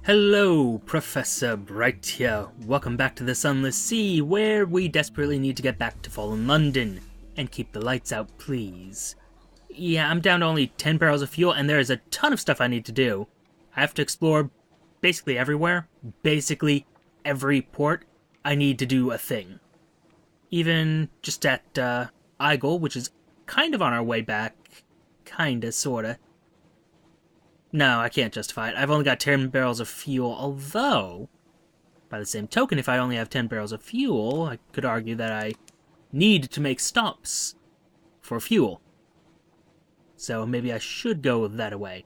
Hello, Professor Bright here. Welcome back to the Sunless Sea, where we desperately need to get back to Fallen London. And keep the lights out, please. Yeah, I'm down to only 10 barrels of fuel, and there is a ton of stuff I need to do. I have to explore basically everywhere. Basically every port, I need to do a thing. Even just at Igel, which is kind of on our way back. Kinda, sorta. No, I can't justify it. I've only got 10 barrels of fuel, although, by the same token, if I only have 10 barrels of fuel, I could argue that I need to make stops for fuel. So maybe I should go that way.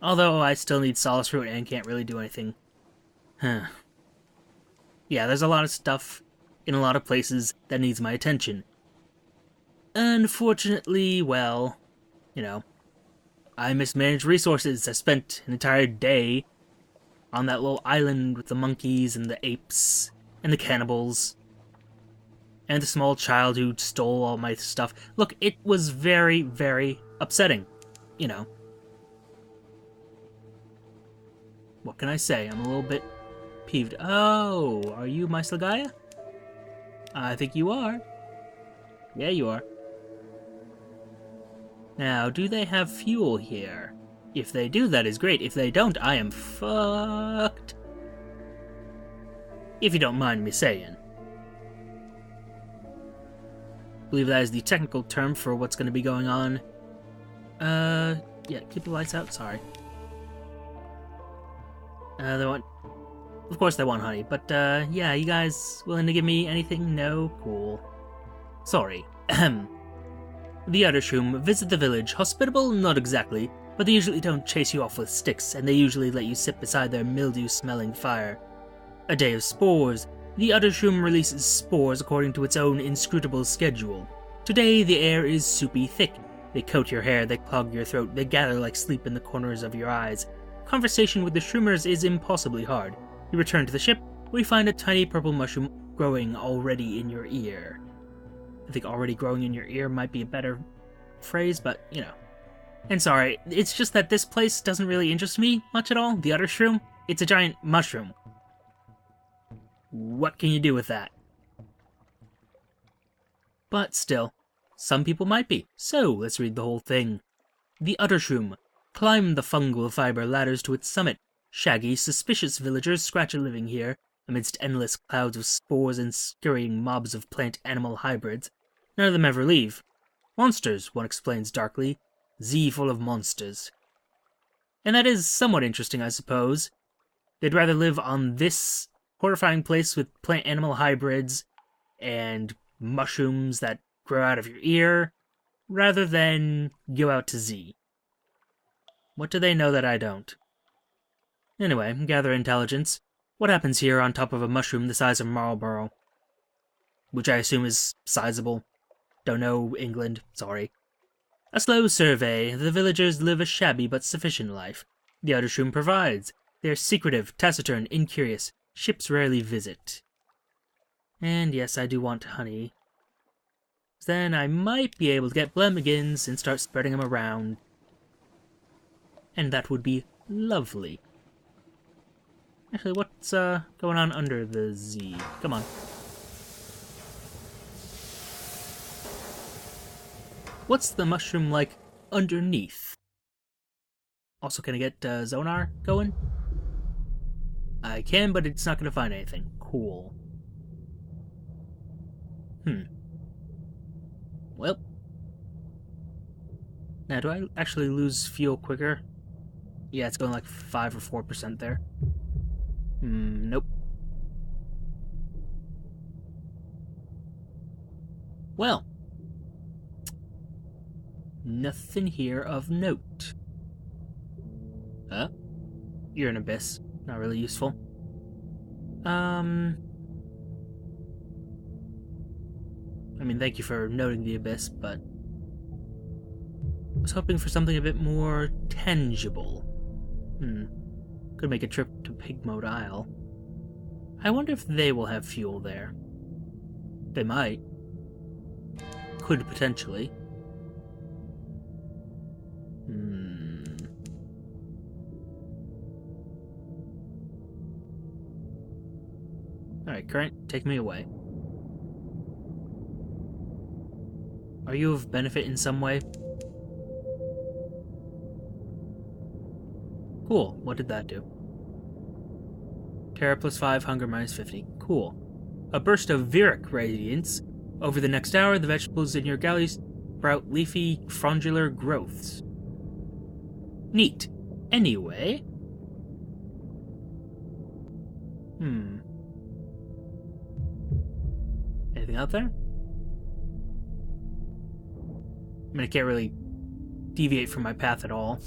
Although I still need solace fruit and can't really do anything. Yeah, there's a lot of stuff in a lot of places that needs my attention. Unfortunately, well, you know, I mismanaged resources. I spent an entire day on that little island with the monkeys and the apes and the cannibals and the small child who stole all my stuff. Look, it was very, very upsetting, you know. What can I say? I'm a little bit peeved. Oh, are you my Slagaya? I think you are. Yeah, you are. Now, do they have fuel here? If they do, that is great. If they don't, I am fucked. If you don't mind me saying. I believe that is the technical term for what's going to be going on. Yeah, keep the lights out, sorry. They want... Of course they want honey, but, yeah, you guys willing to give me anything? No? Cool. Sorry. Ahem. The Uttershroom visit the village. Hospitable? Not exactly, but they usually don't chase you off with sticks, and they usually let you sit beside their mildew-smelling fire. A day of spores. The Uttershroom releases spores according to its own inscrutable schedule. Today, the air is soupy thick. They coat your hair, they clog your throat, they gather like sleep in the corners of your eyes. Conversation with the shroomers is impossibly hard. You return to the ship, where you find a tiny purple mushroom growing already in your ear. I think already growing in your ear might be a better phrase, but, you know. And sorry, it's just that this place doesn't really interest me much at all. The Uttershroom, it's a giant mushroom. What can you do with that? But still, some people might be. So, let's read the whole thing. The Uttershroom. Climb the fungal fiber ladders to its summit. Shaggy, suspicious villagers scratch a living here, amidst endless clouds of spores and scurrying mobs of plant-animal hybrids. None of them ever leave. Monsters, one explains darkly. Z full of monsters. And that is somewhat interesting, I suppose. They'd rather live on this horrifying place with plant-animal hybrids and mushrooms that grow out of your ear, rather than go out to Z. What do they know that I don't? Anyway, gather intelligence. What happens here on top of a mushroom the size of Marlborough? Which I assume is sizable. Don't know England, sorry. A slow survey. The villagers live a shabby but sufficient life. The Uttershroom provides. They are secretive, taciturn, incurious. Ships rarely visit. And yes, I do want honey. Then I might be able to get Blemigans and start spreading them around. And that would be lovely. Actually, what's going on under the Z? Come on. What's the mushroom like underneath? Also, can I get Zonar going? I can, but it's not going to find anything. Cool. Well. Now, do I actually lose fuel quicker? Yeah, it's going like 5 or 4% there. Nope. Well. Nothing here of note. Huh? You're an abyss. Not really useful. I mean, thank you for noting the abyss, but I was hoping for something a bit more tangible. Could make a trip to Pigmode Isle. I wonder if they will have fuel there. They might. Could potentially. Alright, current, take me away. Are you of benefit in some way? Cool, what did that do? Terra +5, hunger -50. Cool. A burst of Viric radiance. Over the next hour, the vegetables in your galleys sprout leafy, frondular growths. Neat. Anyway... Anything out there? I mean, I can't really deviate from my path at all.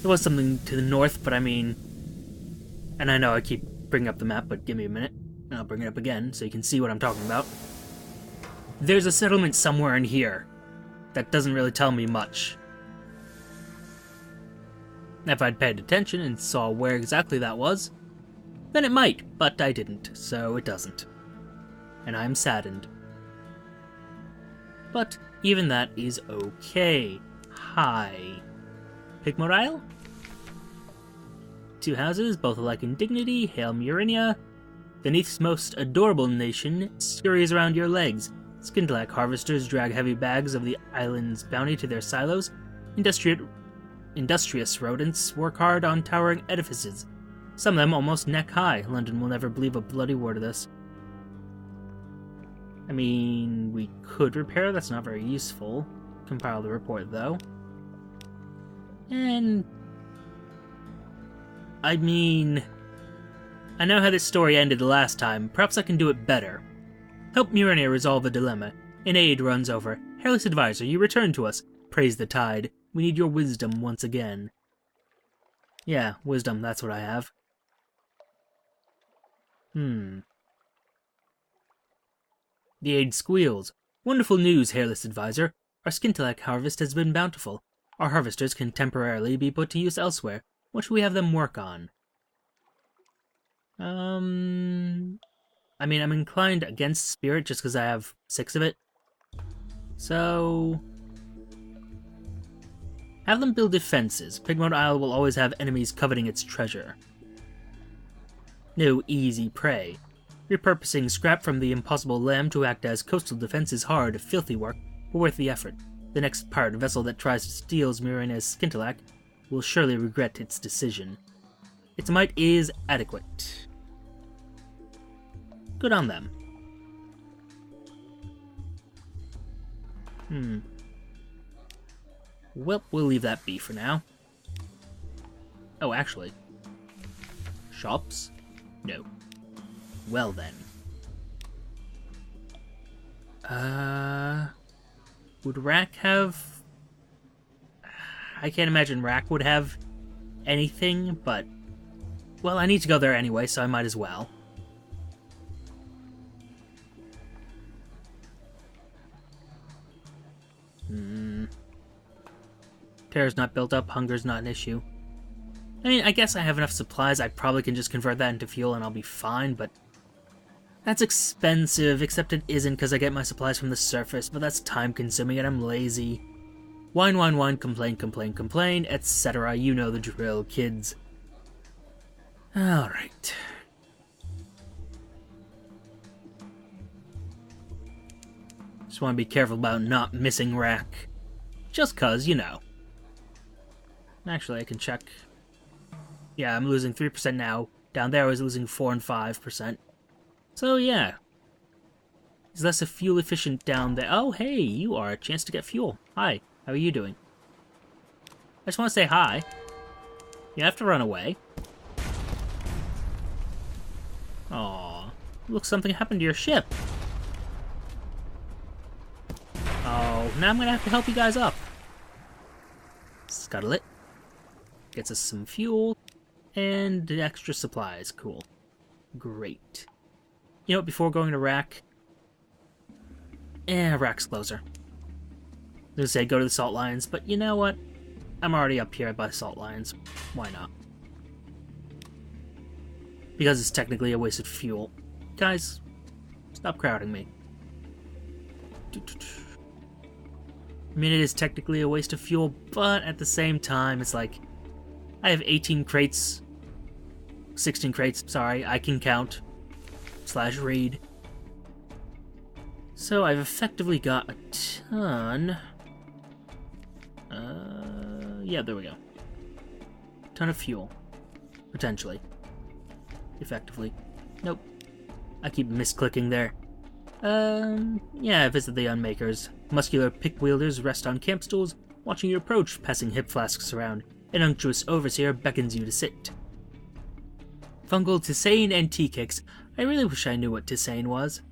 There was something to the north, but I mean... And I know I keep bringing up the map, but give me a minute, and I'll bring it up again so you can see what I'm talking about. There's a settlement somewhere in here. That doesn't really tell me much. If I'd paid attention and saw where exactly that was, then it might, but I didn't, so it doesn't. And I'm saddened. But even that is okay. Hi. Pigmore Isle? 2 houses, both alike in dignity, hail Murinia. The Neath's most adorable nation scurries around your legs. Skintalak harvesters drag heavy bags of the island's bounty to their silos. Industrious rodents work hard on towering edifices. Some of them almost neck high. London will never believe a bloody word of this. I mean, we could repair, that's not very useful. Compile the report, though. And... I mean... I know how this story ended the last time, perhaps I can do it better. Help Murinia resolve a dilemma. An aid runs over. Hairless advisor, you return to us. Praise the tide. We need your wisdom once again. Yeah, wisdom, that's what I have. The aide squeals. Wonderful news, Hairless advisor. Our Skintalak harvest has been bountiful. Our harvesters can temporarily be put to use elsewhere. What should we have them work on? I mean, I'm inclined against spirit just because I have 6 of it. So... have them build defenses. Pigmore Isle will always have enemies coveting its treasure. No easy prey. Repurposing scrap from the impossible lamb to act as coastal defense is hard, filthy work, but worth the effort. The next pirate vessel that tries to steal Murinia's Skintalak will surely regret its decision. Its might is adequate. Good on them. Well, we'll leave that be for now. Oh, actually. Shops? No. Well then. Would Rack have... I can't imagine Rack would have anything, but... well, I need to go there anyway, so I might as well. Terror's not built up, hunger's not an issue. I mean, I guess I have enough supplies, I probably can just convert that into fuel and I'll be fine, but... that's expensive, except it isn't because I get my supplies from the surface, but that's time-consuming and I'm lazy. Whine, whine, whine, complain, complain, complain, etc. You know the drill, kids. Alright. Just want to be careful about not missing Rack. Just cause, you know. Actually, I can check. Yeah, I'm losing 3% now. Down there I was losing 4 and 5%. So, yeah. Is less a fuel efficient down there. Oh, hey, you are a chance to get fuel. Hi, how are you doing? I just want to say hi. You have to run away. Aww. Look, something happened to your ship. Oh, now I'm going to have to help you guys up. Scuttle it. Gets us some fuel. And extra supplies. Cool. Great. You know what, before going to Rack... Rack's closer. I was gonna say go to the Salt Lions, but you know what? I'm already up here by Salt Lions. Why not? Because it's technically a waste of fuel. Guys, stop crowding me. I mean, it is technically a waste of fuel, but at the same time, it's like... I have 18 crates 16 crates, sorry, I can count. / read. So I've effectively got a ton. Yeah, there we go. Ton of fuel. Potentially. Effectively. Nope. I keep misclicking there. Yeah, visit the Unmakers. Muscular pick-wielders rest on camp stools, watching you approach, passing hip flasks around. An unctuous overseer beckons you to sit. Fungal Tisane and tea cakes. I really wish I knew what Tisane was.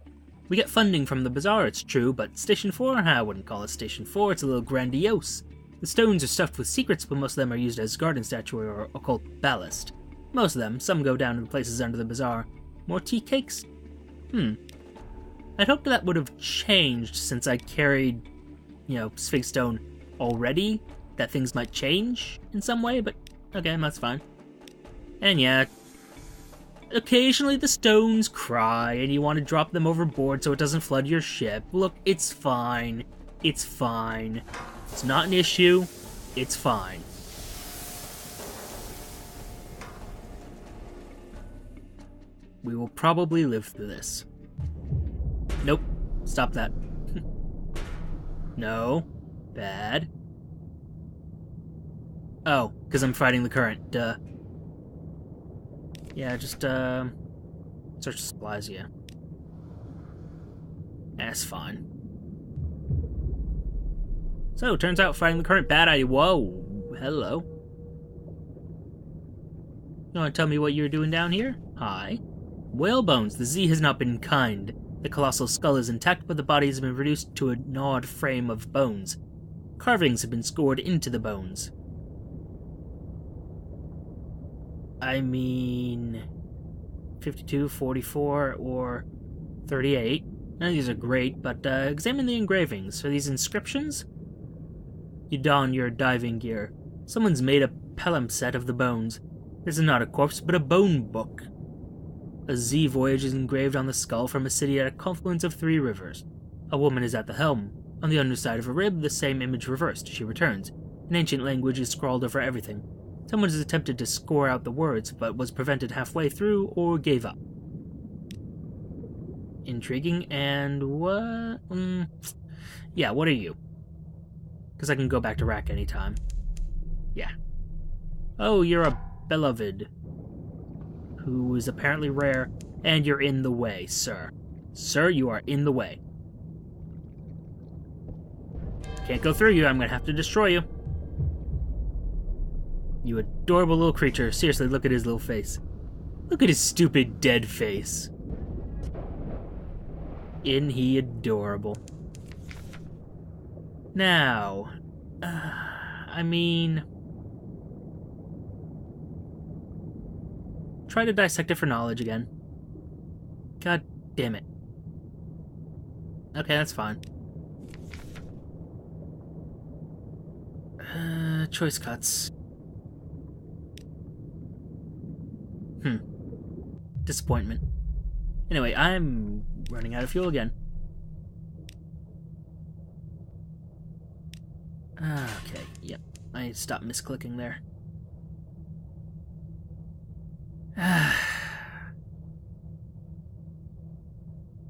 We get funding from the bazaar, it's true, but Station 4? I wouldn't call it Station 4, it's a little grandiose. The stones are stuffed with secrets, but most of them are used as garden statuary or occult ballast. Most of them, some go down in places under the bazaar. More tea cakes? I'd hoped that would have changed since I carried, Sphinx Stone already, that things might change in some way, but okay, that's fine. And yeah, occasionally the stones cry and you want to drop them overboard so it doesn't flood your ship. Look, it's fine. It's fine. It's not an issue. It's fine. We will probably live through this. Nope. Stop that. No. Bad. Oh, because I'm fighting the current. Duh. Yeah, just, search supplies, yeah. That's fine. So, turns out fighting the current bad idea. Whoa. Hello. You want to tell me what you're doing down here? Hi. Whale bones. The Z has not been kind. The colossal skull is intact, but the body has been reduced to a gnawed frame of bones. Carvings have been scored into the bones. I mean, 52, 44, or 38. None of these are great, but examine the engravings. Are these inscriptions? You don your diving gear. Someone's made a palimpsest of the bones. This is not a corpse, but a bone book. A Z voyage is engraved on the skull from a city at a confluence of 3 rivers. A woman is at the helm. On the underside of a rib, the same image reversed. She returns. An ancient language is scrawled over everything. Someone has attempted to score out the words, but was prevented halfway through or gave up. Intriguing, and what? Yeah, what are you? Because I can go back to Rack anytime. Yeah. Oh, you're a beloved. Who is apparently rare, and you're in the way, sir. Sir, you are in the way. Can't go through you, I'm gonna have to destroy you. You adorable little creature. Seriously, look at his little face. Look at his stupid dead face. Isn't he adorable? Now, I mean... Try to dissect it for knowledge again. God damn it. Okay, that's fine. Choice cuts. Disappointment. Anyway, I'm running out of fuel again. Okay, yep. I need to stop misclicking there.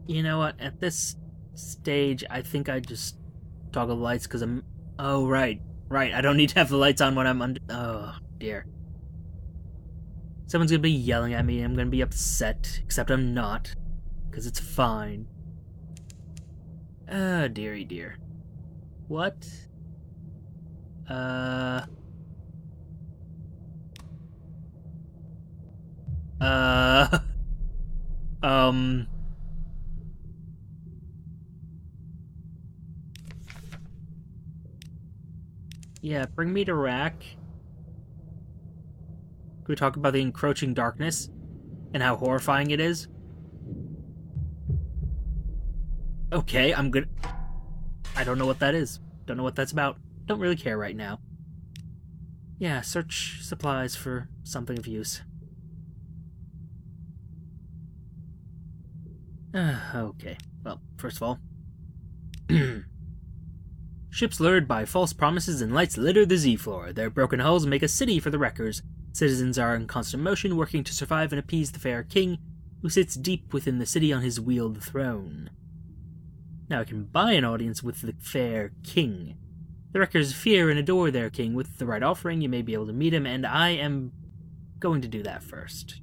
You know what? At this stage, I think I just toggle the lights because I'm... Oh, right. Right, I don't need to have the lights on when I'm under... Oh, dear. Someone's gonna be yelling at me, and I'm gonna be upset, except I'm not, because it's fine. Oh, dearie dear. What? Yeah, bring me to Rack. Can we talk about the encroaching darkness and how horrifying it is? Okay, I'm good. I don't know what that is. Don't know what that's about. Don't really care right now. Yeah, search supplies for something of use. Okay. Well, first of all... Ships lured by false promises and lights litter the Z floor. Their broken hulls make a city for the wreckers. Citizens are in constant motion, working to survive and appease the fair king, who sits deep within the city on his wheeled throne. Now I can buy an audience with the fair king. The wreckers fear and adore their king. With the right offering, you may be able to meet him, and I am going to do that first.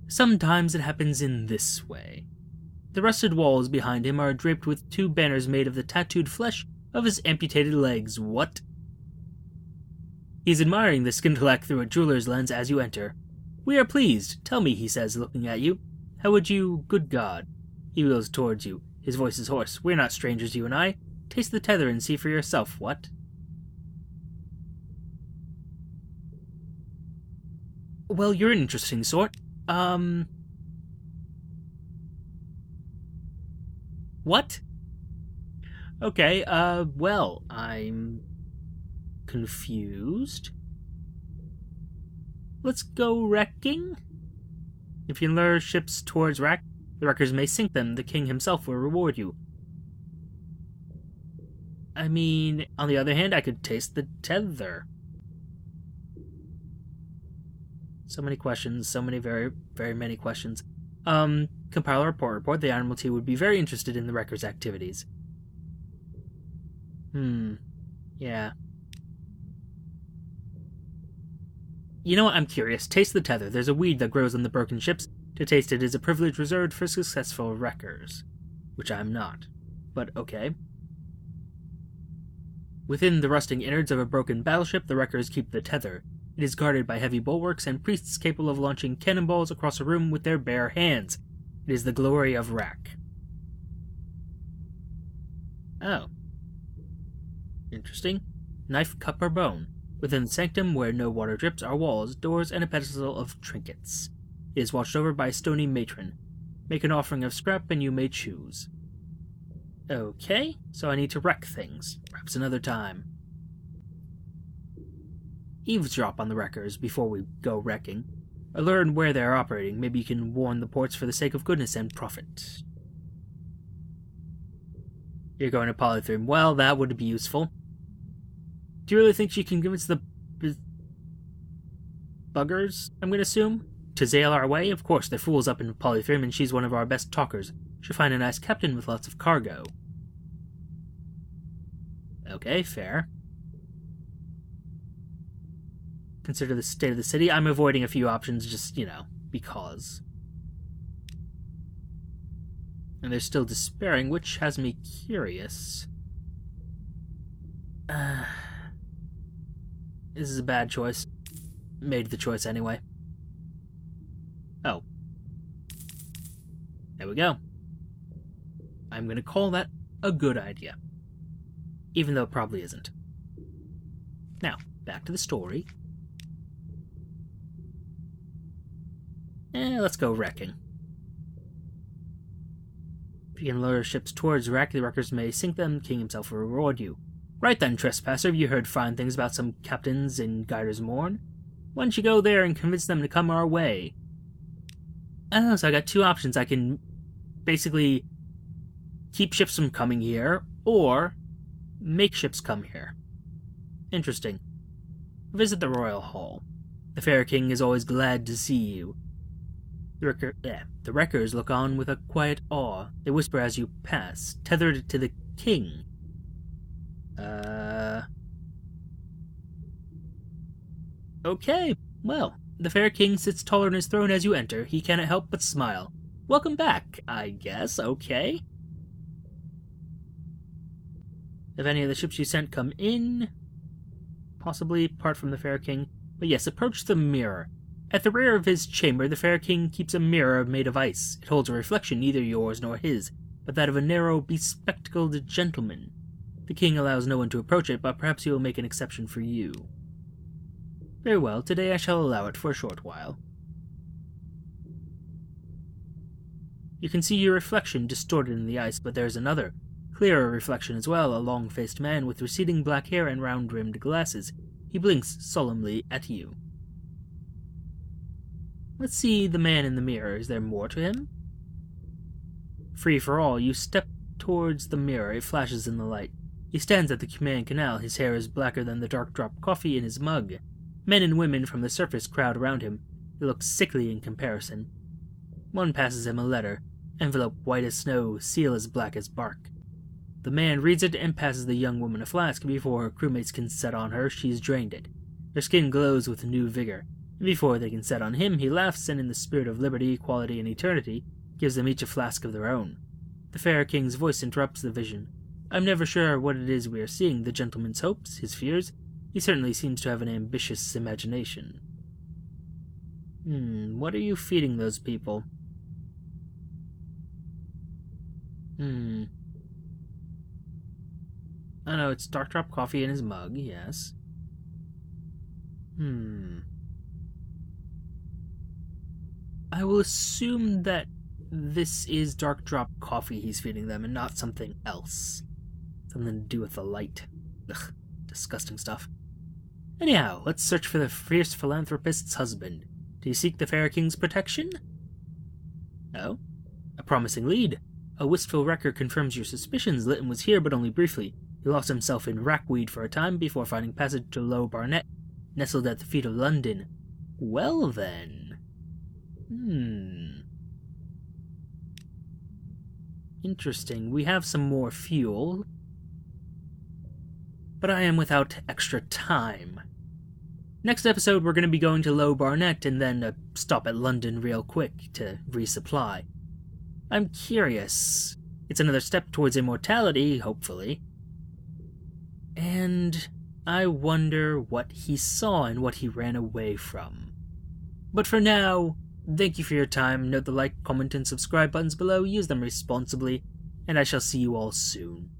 Sometimes it happens in this way. The rusted walls behind him are draped with 2 banners made of the tattooed flesh of his amputated legs. What? He's admiring the Skintellak through a jeweler's lens as you enter. "We are pleased. Tell me," he says, looking at you. "How would you... Good God." He wheels towards you. His voice is hoarse. "We're not strangers, you and I. Taste the tether and see for yourself." What? Well, you're an interesting sort. What? Okay, well, I'm confused. Let's go wrecking? If you lure ships towards wreck, the wreckers may sink them. The king himself will reward you. I mean, on the other hand, I could taste the tether. So many questions, so many very, very many questions. Compile a report. The Admiralty would be very interested in the wreckers' activities. Yeah. You know what, I'm curious. Taste the tether. There's a weed that grows on the broken ships. To taste it is a privilege reserved for successful wreckers. Which I'm not. But okay. Within the rusting innards of a broken battleship, the wreckers keep the tether. It is guarded by heavy bulwarks and priests capable of launching cannonballs across a room with their bare hands. It is the glory of wreck. Oh. Interesting. Knife, cup, or bone. Within the sanctum, where no water drips, are walls, doors, and a pedestal of trinkets. It is watched over by a stony matron. Make an offering of scrap and you may choose. Okay, so I need to wreck things. Perhaps another time. Eavesdrop on the wreckers before we go wrecking. Or learn where they are operating. Maybe you can warn the ports for the sake of goodness and profit. You're going to Polythreme. Well, that would be useful. Do you really think she can convince the buggers, I'm going to assume, to sail our way? Of course, they're fools up in Polythreme, and she's one of our best talkers. She'll find a nice captain with lots of cargo. Okay, fair. Consider the state of the city. I'm avoiding a few options just, because. And they're still despairing, which has me curious. This is a bad choice. Made the choice anyway. Oh. There we go. I'm going to call that a good idea. Even though it probably isn't. Now, back to the story. Let's go wrecking. If you can lure ships towards wreck, the wreckers may sink them. The king himself will reward you. Right then, trespasser, you heard fine things about some captains in Gyder's Morn. Why don't you go there and convince them to come our way? Oh, so I got 2 options. I can basically keep ships from coming here, or make ships come here. Interesting. Visit the Royal Hall. The fair king is always glad to see you. The wreckers look on with a quiet awe. They whisper as you pass, tethered to the king. Okay, well, the fair king sits taller on his throne as you enter. He cannot help but smile. Welcome back, I guess, okay. If any of the ships you sent come in, possibly apart from the fair king, but yes, approach the mirror. At the rear of his chamber, the fair king keeps a mirror made of ice. It holds a reflection, neither yours nor his, but that of a narrow, bespectacled gentleman. The king allows no one to approach it, but perhaps he will make an exception for you. Very well, today I shall allow it for a short while. You can see your reflection distorted in the ice, but there's another, clearer reflection as well, a long-faced man with receding black hair and round-rimmed glasses. He blinks solemnly at you. Let's see the man in the mirror. Is there more to him? Free for all, you step towards the mirror. It flashes in the light. He stands at the command canal. His hair is blacker than the dark drop coffee in his mug. Men and women from the surface crowd around him. They look sickly in comparison. One passes him a letter, envelope white as snow, seal as black as bark. The man reads it and passes the young woman a flask. Before her crewmates can set on her, she's drained it. Her skin glows with new vigor, and before they can set on him, he laughs and in the spirit of liberty, equality, and eternity, gives them each a flask of their own. The fair king's voice interrupts the vision. I'm never sure what it is we are seeing, the gentleman's hopes, his fears. He certainly seems to have an ambitious imagination. What are you feeding those people? I know it's dark drop coffee in his mug, yes. I will assume that this is dark drop coffee he's feeding them and not something else. Something to do with the light. Ugh, disgusting stuff. Anyhow, let's search for the fierce philanthropist's husband. Do you seek the fair king's protection? No? A promising lead. A wistful record confirms your suspicions. Litton was here, but only briefly. He lost himself in rackweed for a time before finding passage to Low Barnet, nestled at the feet of London. Well then. Interesting. We have some more fuel, but I am without extra time. Next episode, we're going to be going to Low Barnet and then stop at London real quick to resupply. I'm curious. It's another step towards immortality, hopefully. And I wonder what he saw and what he ran away from. But for now, thank you for your time. Note the like, comment, and subscribe buttons below. Use them responsibly, and I shall see you all soon.